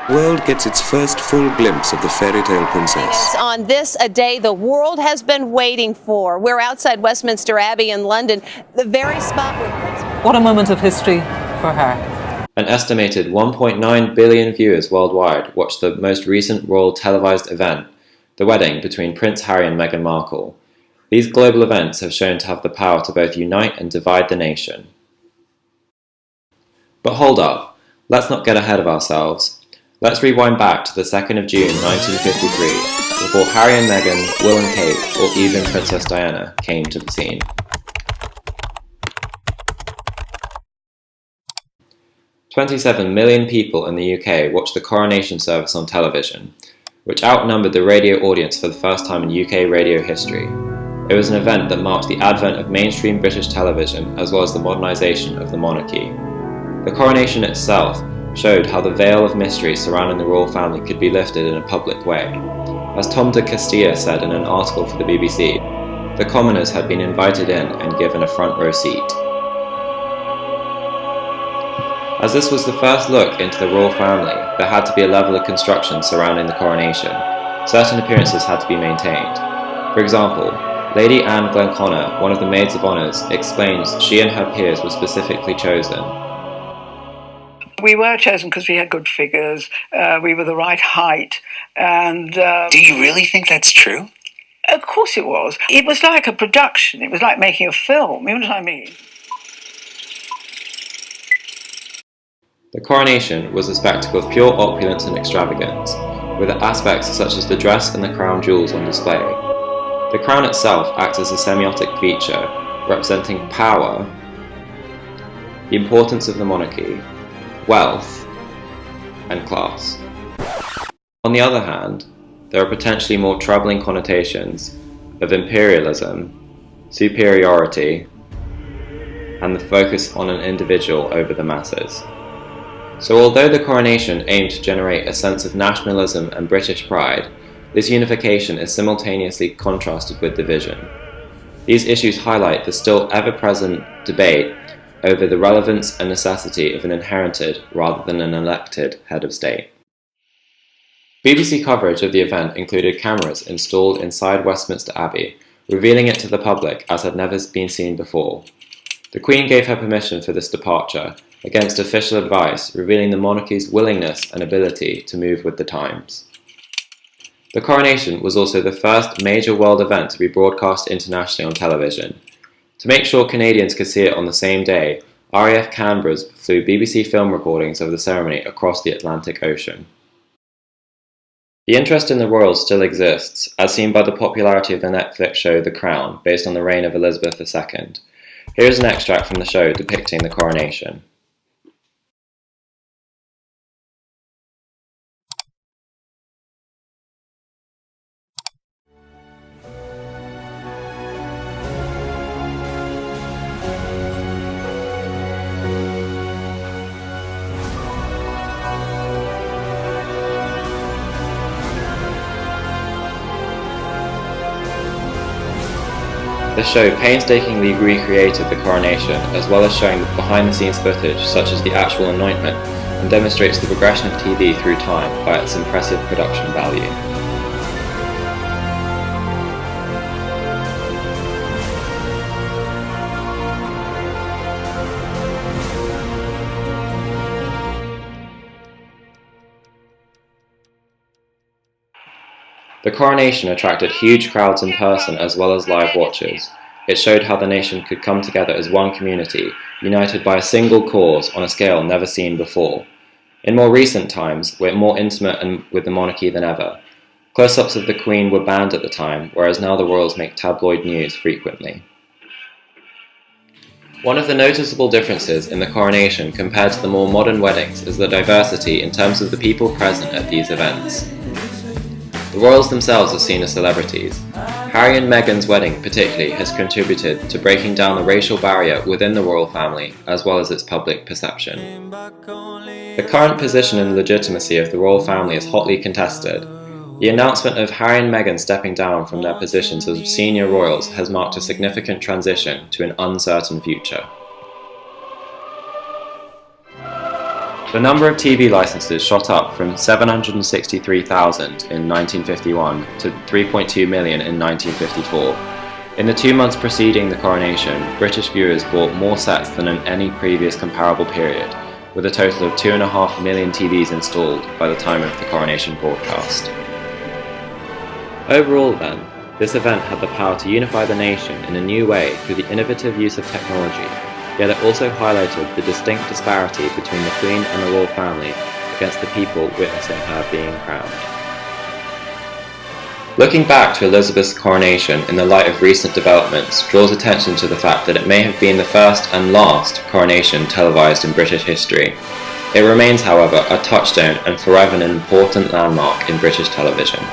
The world gets its first full glimpse of the fairy tale princess. On this, a day the world has been waiting for. We're outside Westminster Abbey in London, the very spot where... What a moment of history for her. An estimated 1.9 billion viewers worldwide watched the most recent royal televised event, the wedding between Prince Harry and Meghan Markle. These global events have shown to have the power to both unite and divide the nation. But hold up, let's not get ahead of ourselves. Let's rewind back to the 2nd of June 1953, before Harry and Meghan, Will and Kate, or even Princess Diana came to the scene. "27 million people in the UK watched the Coronation service on television, which outnumbered the radio audience for the first time in UK radio history. It was an event that marked the advent of mainstream British television as well as the modernisation of the monarchy. The coronation itself showed how the veil of mystery surrounding the royal family could be lifted in a public way. As Tom de Castilla said in an article for the BBC, the commoners had been invited in and given a front row seat. As this was the first look into the royal family, there had to be a level of construction surrounding the coronation. Certain appearances had to be maintained. For example, Lady Anne Glenconnor, one of the maids of honours, explains she and her peers were specifically chosen. We were chosen because we had good figures, we were the right height, and... Do you really think that's true? Of course it was. It was like a production, it was like making a film, you know what I mean? The coronation was a spectacle of pure opulence and extravagance, with aspects such as the dress and the crown jewels on display. The crown itself acts as a semiotic feature, representing power, the importance of the monarchy, wealth, and class. On the other hand, there are potentially more troubling connotations of imperialism, superiority, and the focus on an individual over the masses. So although the coronation aimed to generate a sense of nationalism and British pride, this unification is simultaneously contrasted with division. These issues highlight the still ever-present debate over the relevance and necessity of an inherited rather than an elected head of state. BBC coverage of the event included cameras installed inside Westminster Abbey, revealing it to the public as had never been seen before. The Queen gave her permission for this departure, against official advice, revealing the monarchy's willingness and ability to move with the times. The coronation was also the first major world event to be broadcast internationally on television. To make sure Canadians could see it on the same day, RAF Canberras flew BBC film recordings of the ceremony across the Atlantic Ocean. The interest in the royals still exists, as seen by the popularity of the Netflix show The Crown, based on the reign of Elizabeth II. Here is an extract from the show depicting the coronation. The show painstakingly recreated the coronation, as well as showing behind-the-scenes footage such as the actual anointment, and demonstrates the progression of TV through time by its impressive production value. The coronation attracted huge crowds in person as well as live watchers. It showed how the nation could come together as one community, united by a single cause on a scale never seen before. In more recent times, we're more intimate with the monarchy than ever. Close-ups of the Queen were banned at the time, whereas now the royals make tabloid news frequently. One of the noticeable differences in the coronation compared to the more modern weddings is the diversity in terms of the people present at these events. The royals themselves are seen as celebrities. Harry and Meghan's wedding particularly has contributed to breaking down the racial barrier within the royal family as well as its public perception. The current position and legitimacy of the royal family is hotly contested. The announcement of Harry and Meghan stepping down from their positions as senior royals has marked a significant transition to an uncertain future. The number of TV licenses shot up from 763,000 in 1951 to 3.2 million in 1954. In the 2 months preceding the coronation, British viewers bought more sets than in any previous comparable period, with a total of 2.5 million TVs installed by the time of the coronation broadcast. Overall then, this event had the power to unify the nation in a new way through the innovative use of technology, yet it also highlighted the distinct disparity between the Queen and the royal family against the people witnessing her being crowned. Looking back to Elizabeth's coronation in the light of recent developments draws attention to the fact that it may have been the first and last coronation televised in British history. It remains, however, a touchstone and forever an important landmark in British television.